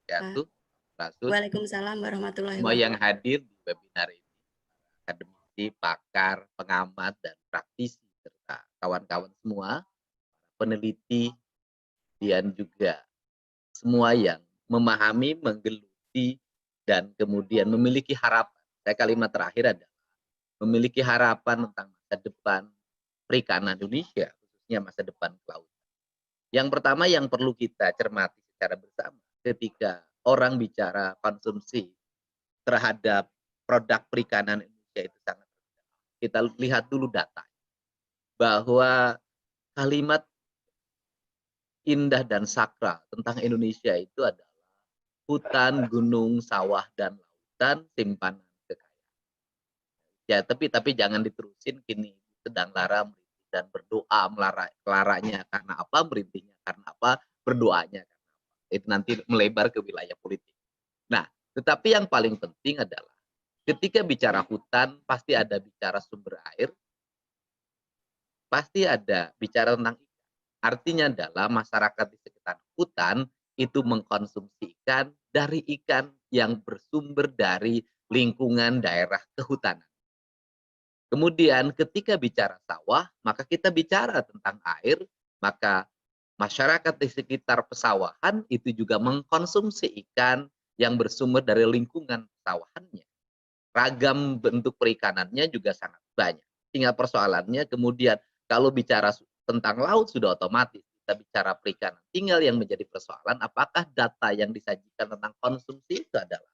wabarakatuh. Maksud Waalaikumsalam warahmatullahi semua yang wabarakatuh. hadir di webinar ini, akademisi, pakar, pengamat, dan praktisi, serta kawan-kawan semua, peneliti, dan juga semua yang memahami, menggeluti, dan kemudian memiliki harapan. Saya kalimat terakhir adalah memiliki harapan tentang masa depan perikanan Indonesia, khususnya masa depan kelautan. Yang pertama yang perlu kita cermati secara bersama ketika orang bicara konsumsi terhadap produk perikanan Indonesia itu sangat rendah. Kita lihat dulu data bahwa kalimat indah dan sakral tentang Indonesia itu adalah hutan, gunung, sawah, dan lautan simpanan kekayaan. Ya, tapi jangan diterusin kini sedang lara merintih dan berdoa laranya karena apa, merintihnya karena apa, berdoanya karena apa. Itu nanti melebar ke wilayah politik. Nah, tetapi yang paling penting adalah ketika bicara hutan pasti ada bicara sumber air, pasti ada bicara tentang ikan. Artinya adalah masyarakat di sekitar hutan itu mengkonsumsi ikan dari ikan yang bersumber dari lingkungan daerah kehutanan. Kemudian ketika bicara sawah, maka kita bicara tentang air, maka masyarakat di sekitar pesawahan itu juga mengkonsumsi ikan yang bersumber dari lingkungan pesawahannya. Ragam bentuk perikanannya juga sangat banyak. Tinggal persoalannya kemudian kalau bicara tentang laut sudah otomatis kita bicara perikanan. Tinggal yang menjadi persoalan apakah data yang disajikan tentang konsumsi itu adalah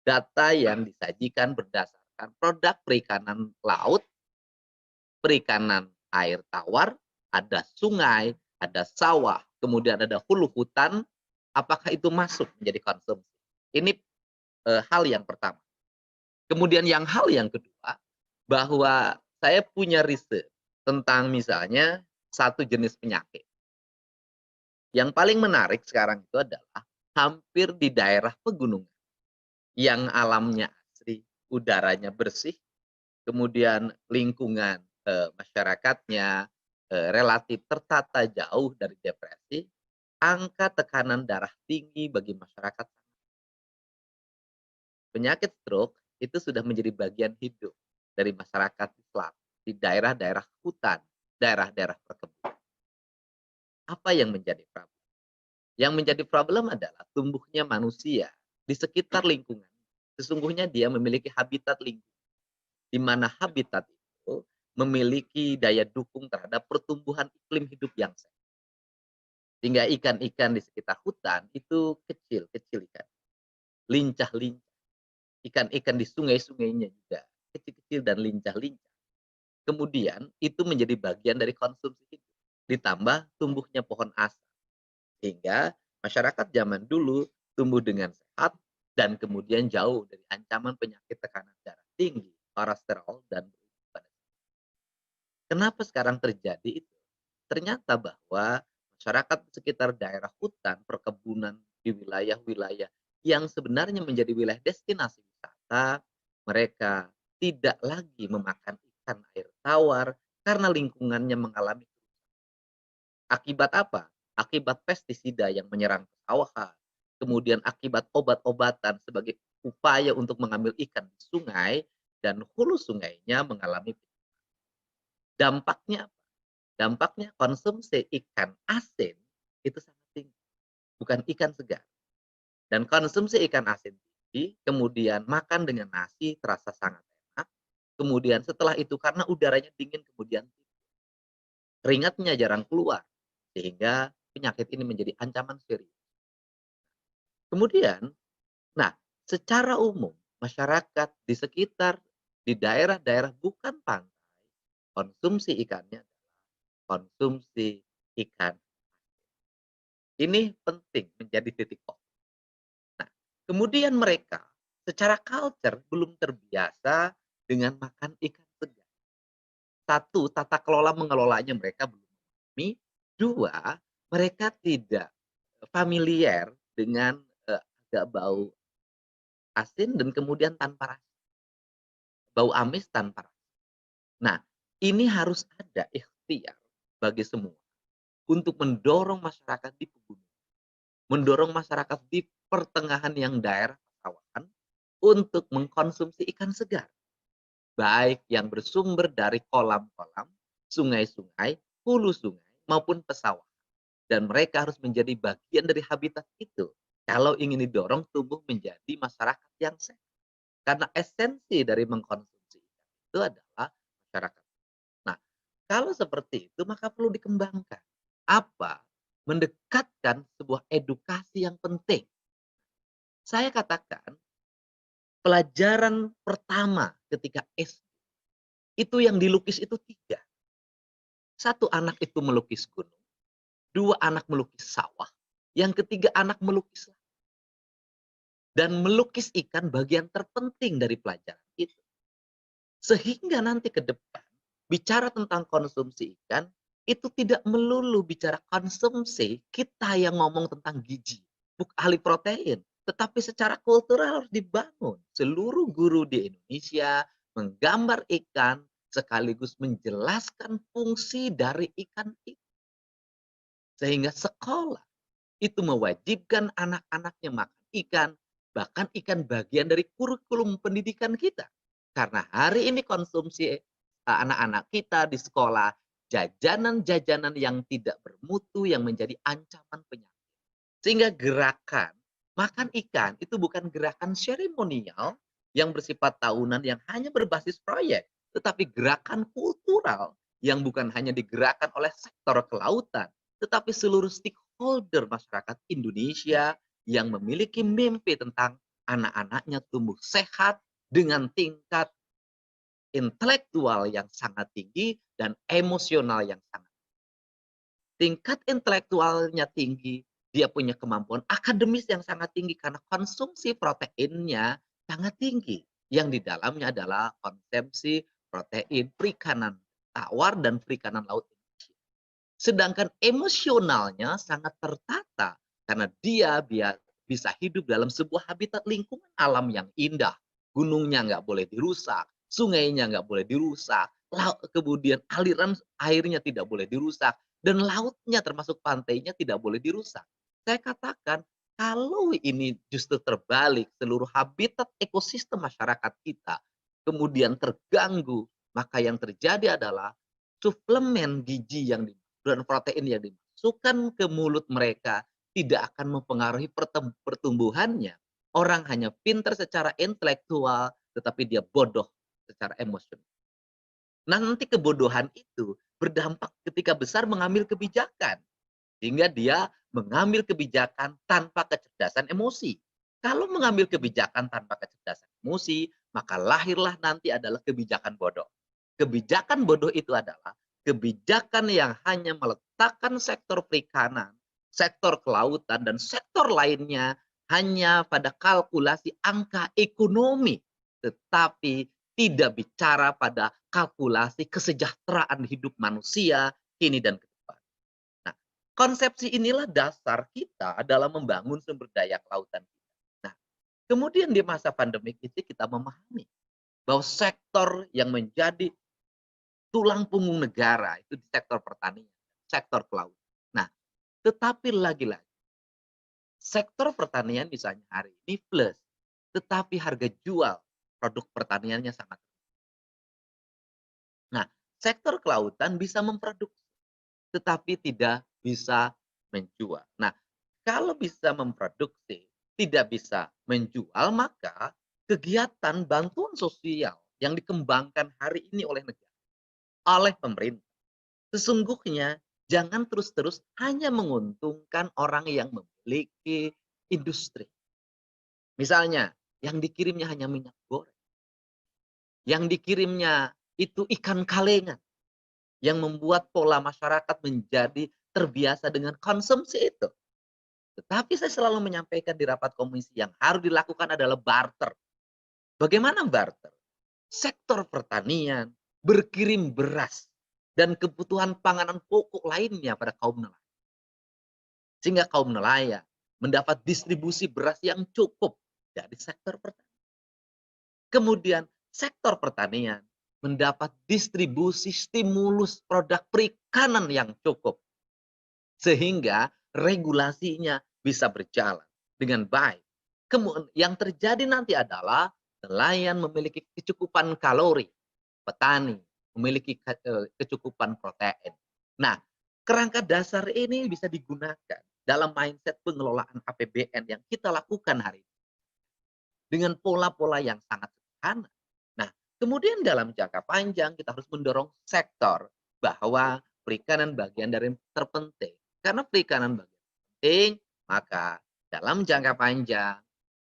data yang disajikan berdasarkan produk perikanan laut, perikanan air tawar, ada sungai, ada sawah, kemudian ada hulu hutan, apakah itu masuk menjadi konsumsi? Ini hal yang pertama. Kemudian hal yang kedua, bahwa saya punya riset tentang misalnya satu jenis penyakit. Yang paling menarik sekarang itu adalah hampir di daerah pegunungan yang alamnya asri, udaranya bersih, kemudian lingkungan masyarakatnya relatif tertata jauh dari depresi, angka tekanan darah tinggi bagi masyarakat. Penyakit stroke itu sudah menjadi bagian hidup dari masyarakat Islam di daerah-daerah hutan, daerah-daerah perkebunan. Apa yang menjadi problem? Yang menjadi problem adalah tumbuhnya manusia di sekitar lingkungan. Sesungguhnya dia memiliki habitat lingkungan, di mana habitat itu memiliki daya dukung terhadap pertumbuhan iklim hidup yang sehat. Sehingga ikan-ikan di sekitar hutan itu kecil-kecil ikan, lincah-lincah. Ikan-ikan di sungai-sungainya juga kecil-kecil dan lincah-lincah. Kemudian itu menjadi bagian dari konsumsi hidup. Ditambah tumbuhnya pohon asa. Sehingga masyarakat zaman dulu tumbuh dengan sehat dan kemudian jauh dari ancaman penyakit tekanan darah tinggi, kolesterol, dan kenapa sekarang terjadi itu? Ternyata bahwa masyarakat di sekitar daerah hutan, perkebunan di wilayah-wilayah yang sebenarnya menjadi wilayah destinasi wisata, mereka tidak lagi memakan ikan air tawar karena lingkungannya mengalami akibat apa? Akibat pestisida yang menyerang pesawahan, kemudian akibat obat-obatan sebagai upaya untuk mengambil ikan di sungai dan hulu sungainya mengalami dampaknya. Dampaknya konsumsi ikan asin itu sangat tinggi, bukan ikan segar. Dan konsumsi ikan asin tinggi, kemudian makan dengan nasi terasa sangat enak. Kemudian setelah itu karena udaranya dingin kemudian keringatnya jarang keluar sehingga penyakit ini menjadi ancaman serius. Kemudian, nah secara umum masyarakat di sekitar di daerah-daerah bukan pantai konsumsi ikannya konsumsi ikan. Ini penting menjadi titik fokus. Nah, kemudian mereka secara culture belum terbiasa dengan makan ikan segar. Satu, tata kelola mengelolanya mereka belum memahami. Dua, mereka tidak familiar dengan agak bau asin dan kemudian tanpa rasa. Bau amis tanpa rasa. Nah, ini harus ada ikhtiar bagi semua untuk mendorong masyarakat di pegunungan mendorong masyarakat di pertengahan yang daerah persawahan untuk mengkonsumsi ikan segar, baik yang bersumber dari kolam-kolam, sungai-sungai, hulu sungai, maupun pesawahan. Dan mereka harus menjadi bagian dari habitat itu kalau ingin didorong tumbuh menjadi masyarakat yang sehat. Karena esensi dari mengkonsumsi ikan itu adalah masyarakat. Nah, kalau seperti itu maka perlu dikembangkan. Apa? Mendekatkan sebuah edukasi yang penting. Saya katakan pelajaran pertama ketika SD itu yang dilukis itu tiga. Satu anak itu melukis gunung, dua anak melukis sawah, yang ketiga anak melukis laut. Dan melukis ikan bagian terpenting dari pelajaran itu. Sehingga nanti ke depan bicara tentang konsumsi ikan itu tidak melulu bicara konsumsi kita yang ngomong tentang gizi, bukan ahli protein, tetapi secara kultural harus dibangun. Seluruh guru di Indonesia menggambar ikan sekaligus menjelaskan fungsi dari ikan itu. Sehingga sekolah itu mewajibkan anak-anaknya makan ikan, bahkan ikan bagian dari kurikulum pendidikan kita. Karena hari ini konsumsi anak-anak kita di sekolah, jajanan-jajanan yang tidak bermutu yang menjadi ancaman penyakit. Sehingga gerakan makan ikan itu bukan gerakan seremonial yang bersifat tahunan yang hanya berbasis proyek, tetapi gerakan kultural yang bukan hanya digerakkan oleh sektor kelautan, tetapi seluruh stakeholder masyarakat Indonesia yang memiliki mimpi tentang anak-anaknya tumbuh sehat dengan tingkat intelektual yang sangat tinggi dan emosional yang sangat tingkat intelektualnya tinggi, dia punya kemampuan akademis yang sangat tinggi karena konsumsi proteinnya sangat tinggi. Yang di dalamnya adalah konsumsi protein perikanan tawar dan perikanan laut. Sedangkan emosionalnya sangat tertata karena dia bisa hidup dalam sebuah habitat lingkungan alam yang indah. Gunungnya nggak boleh dirusak, sungainya nggak boleh dirusak, kemudian aliran airnya tidak boleh dirusak, dan lautnya termasuk pantainya tidak boleh dirusak. Saya katakan kalau ini justru terbalik, seluruh habitat ekosistem masyarakat kita kemudian terganggu, maka yang terjadi adalah suplemen gizi yang dan protein yang dimasukkan ke mulut mereka tidak akan mempengaruhi pertumbuhannya. Orang hanya pintar secara intelektual, tetapi dia bodoh secara emosional. Nah, nanti kebodohan itu berdampak ketika besar mengambil kebijakan. Sehingga dia mengambil kebijakan tanpa kecerdasan emosi. Kalau mengambil kebijakan tanpa kecerdasan emosi, maka lahirlah nanti adalah kebijakan bodoh. Kebijakan bodoh itu adalah kebijakan yang hanya meletakkan sektor perikanan, sektor kelautan, dan sektor lainnya hanya pada kalkulasi angka ekonomi, tetapi tidak bicara pada kalkulasi kesejahteraan hidup manusia kini dan ke depan. Nah, konsepsi inilah dasar kita dalam membangun sumber daya kelautan kita. Nah, kemudian di masa pandemik itu kita memahami bahwa sektor yang menjadi tulang punggung negara itu di sektor pertanian, sektor kelautan. Nah, tetapi lagi-lagi sektor pertanian misalnya hari ini plus, tetapi harga jual produk pertaniannya sangat. Nah, sektor kelautan bisa memproduksi, tetapi tidak bisa menjual. Nah, kalau bisa memproduksi, tidak bisa menjual, maka kegiatan bantuan sosial yang dikembangkan hari ini oleh negara, oleh pemerintah, sesungguhnya jangan terus-terus hanya menguntungkan orang yang memiliki industri. Misalnya, yang dikirimnya hanya minyak goreng, yang dikirimnya itu ikan kalengan, yang membuat pola masyarakat menjadi terbiasa dengan konsumsi itu. Tetapi saya selalu menyampaikan di rapat komisi yang harus dilakukan adalah barter. Bagaimana barter? Sektor pertanian berkirim beras dan kebutuhan panganan pokok lainnya pada kaum nelayan. Sehingga kaum nelayan mendapat distribusi beras yang cukup dari sektor pertanian. Kemudian sektor pertanian mendapat distribusi stimulus produk perikanan yang cukup. Sehingga regulasinya bisa berjalan dengan baik, yang terjadi nanti adalah nelayan memiliki kecukupan kalori, petani memiliki kecukupan protein. Nah, kerangka dasar ini bisa digunakan dalam mindset pengelolaan APBN yang kita lakukan hari ini dengan pola-pola yang sangat sederhana. Nah, kemudian dalam jangka panjang kita harus mendorong sektor bahwa perikanan bagian dari yang terpenting. Karena perikanan bagian penting, maka dalam jangka panjang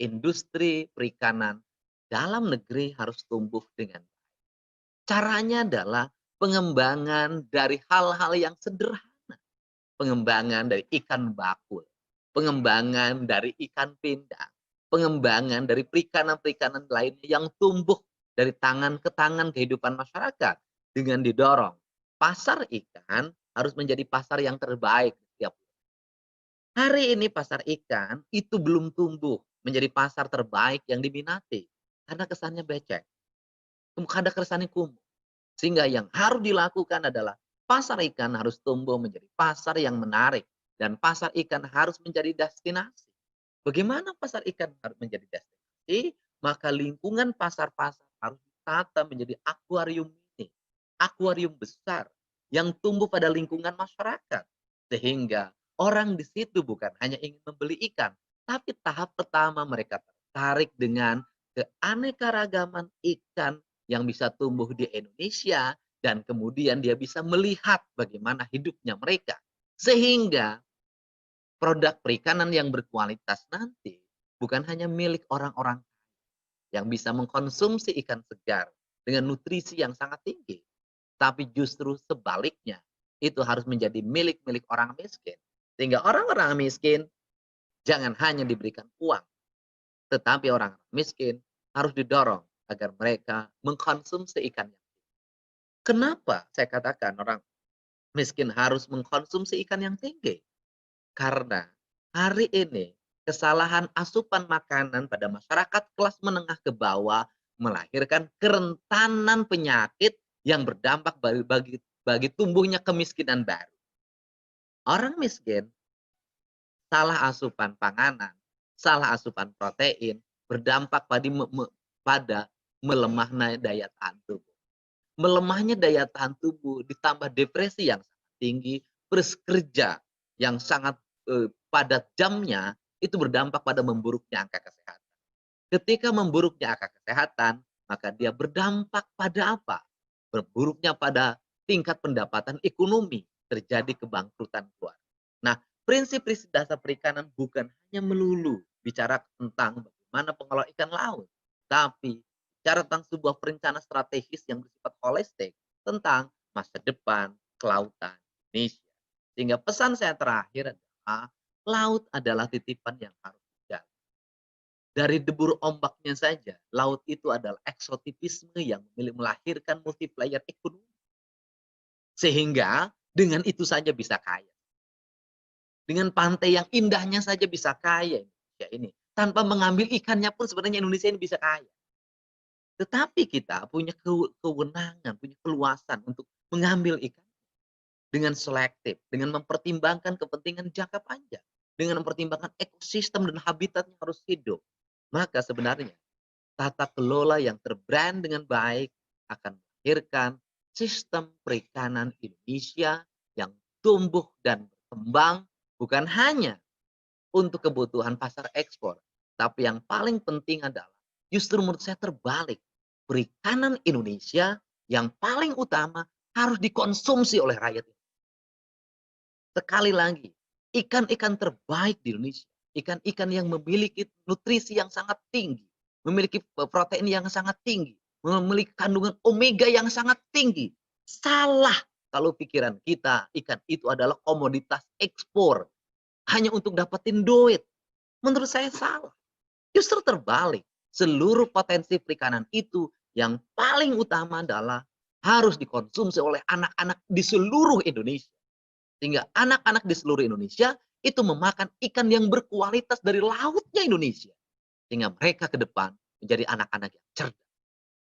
industri perikanan dalam negeri harus tumbuh dengan caranya adalah pengembangan dari hal-hal yang sederhana, pengembangan dari ikan bakul, pengembangan dari ikan pindang, pengembangan dari perikanan-perikanan lainnya yang tumbuh dari tangan ke tangan kehidupan masyarakat dengan didorong. Pasar ikan harus menjadi pasar yang terbaik setiap hari ini pasar ikan itu belum tumbuh menjadi pasar terbaik yang diminati karena kesannya becek, kadang kesannya kumuh. Sehingga yang harus dilakukan adalah pasar ikan harus tumbuh menjadi pasar yang menarik dan pasar ikan harus menjadi destinasi. Bagaimana pasar ikan harus menjadi destinasi? Maka lingkungan pasar-pasar harus ditata menjadi akuarium ini, akuarium besar yang tumbuh pada lingkungan masyarakat. Sehingga orang di situ bukan hanya ingin membeli ikan, tapi tahap pertama mereka tertarik dengan keanekaragaman ikan yang bisa tumbuh di Indonesia dan kemudian dia bisa melihat bagaimana hidupnya mereka. Sehingga produk perikanan yang berkualitas nanti bukan hanya milik orang-orang yang bisa mengkonsumsi ikan segar dengan nutrisi yang sangat tinggi, tapi justru sebaliknya itu harus menjadi milik-milik orang miskin. Sehingga orang-orang miskin jangan hanya diberikan uang, tetapi orang miskin harus didorong agar mereka mengkonsumsi ikan. Kenapa saya katakan orang miskin harus mengkonsumsi ikan yang tinggi? Karena hari ini kesalahan asupan makanan pada masyarakat kelas menengah ke bawah melahirkan kerentanan penyakit yang berdampak bagi tumbuhnya kemiskinan baru. Orang miskin, salah asupan panganan, salah asupan protein berdampak pada melemahnya daya tahan tubuh. Melemahnya daya tahan tubuh ditambah depresi yang sangat tinggi, plus kerja yang sangat padat jamnya, itu berdampak pada memburuknya angka kesehatan. Ketika memburuknya angka kesehatan, maka dia berdampak pada apa? Berburuknya pada tingkat pendapatan ekonomi, terjadi kebangkrutan keluarga. Nah, prinsip-prinsip dasar perikanan bukan hanya melulu bicara tentang bagaimana pengelolaan ikan laut, tapi bicara tentang sebuah perencanaan strategis yang bersifat holistik tentang masa depan kelautan Indonesia. Sehingga pesan saya terakhir adalah laut adalah titipan yang harus dijaga. Dari debur ombaknya saja, laut itu adalah eksotisme yang melahirkan multiplier ekonomi. Sehingga dengan itu saja bisa kaya. Dengan pantai yang indahnya saja bisa kaya Indonesia ini. Tanpa mengambil ikannya pun sebenarnya Indonesia ini bisa kaya. Tetapi kita punya kewenangan, punya keluasan untuk mengambil ikan dengan selektif, dengan mempertimbangkan kepentingan jangka panjang, dengan mempertimbangkan ekosistem dan habitat yang harus hidup. Maka sebenarnya tata kelola yang terbrand dengan baik akan melahirkan sistem perikanan Indonesia yang tumbuh dan berkembang bukan hanya untuk kebutuhan pasar ekspor, tapi yang paling penting adalah justru menurut saya terbalik. Perikanan Indonesia yang paling utama harus dikonsumsi oleh rakyat. Sekali lagi, ikan-ikan terbaik di Indonesia, ikan-ikan yang memiliki nutrisi yang sangat tinggi, memiliki protein yang sangat tinggi, memiliki kandungan omega yang sangat tinggi. Salah kalau pikiran kita ikan itu adalah komoditas ekspor hanya untuk dapetin duit. Menurut saya salah. Justru terbalik. Seluruh potensi perikanan itu yang paling utama adalah harus dikonsumsi oleh anak-anak di seluruh Indonesia. Sehingga anak-anak di seluruh Indonesia itu memakan ikan yang berkualitas dari lautnya Indonesia. Sehingga mereka ke depan menjadi anak-anak yang cerdas.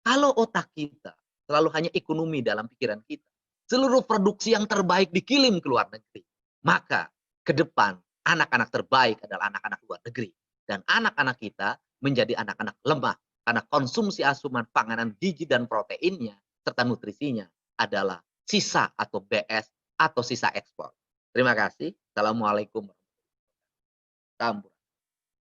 Kalau otak kita selalu hanya ekonomi dalam pikiran kita, seluruh produksi yang terbaik dikirim ke luar negeri, maka ke depan anak-anak terbaik adalah anak-anak luar negeri. Dan anak-anak kita menjadi anak-anak lemah karena konsumsi asupan panganan gizi dan proteinnya serta nutrisinya adalah sisa atau BS atau sisa ekspor. Terima kasih. Assalamualaikum warahmatullahi wabarakatuh.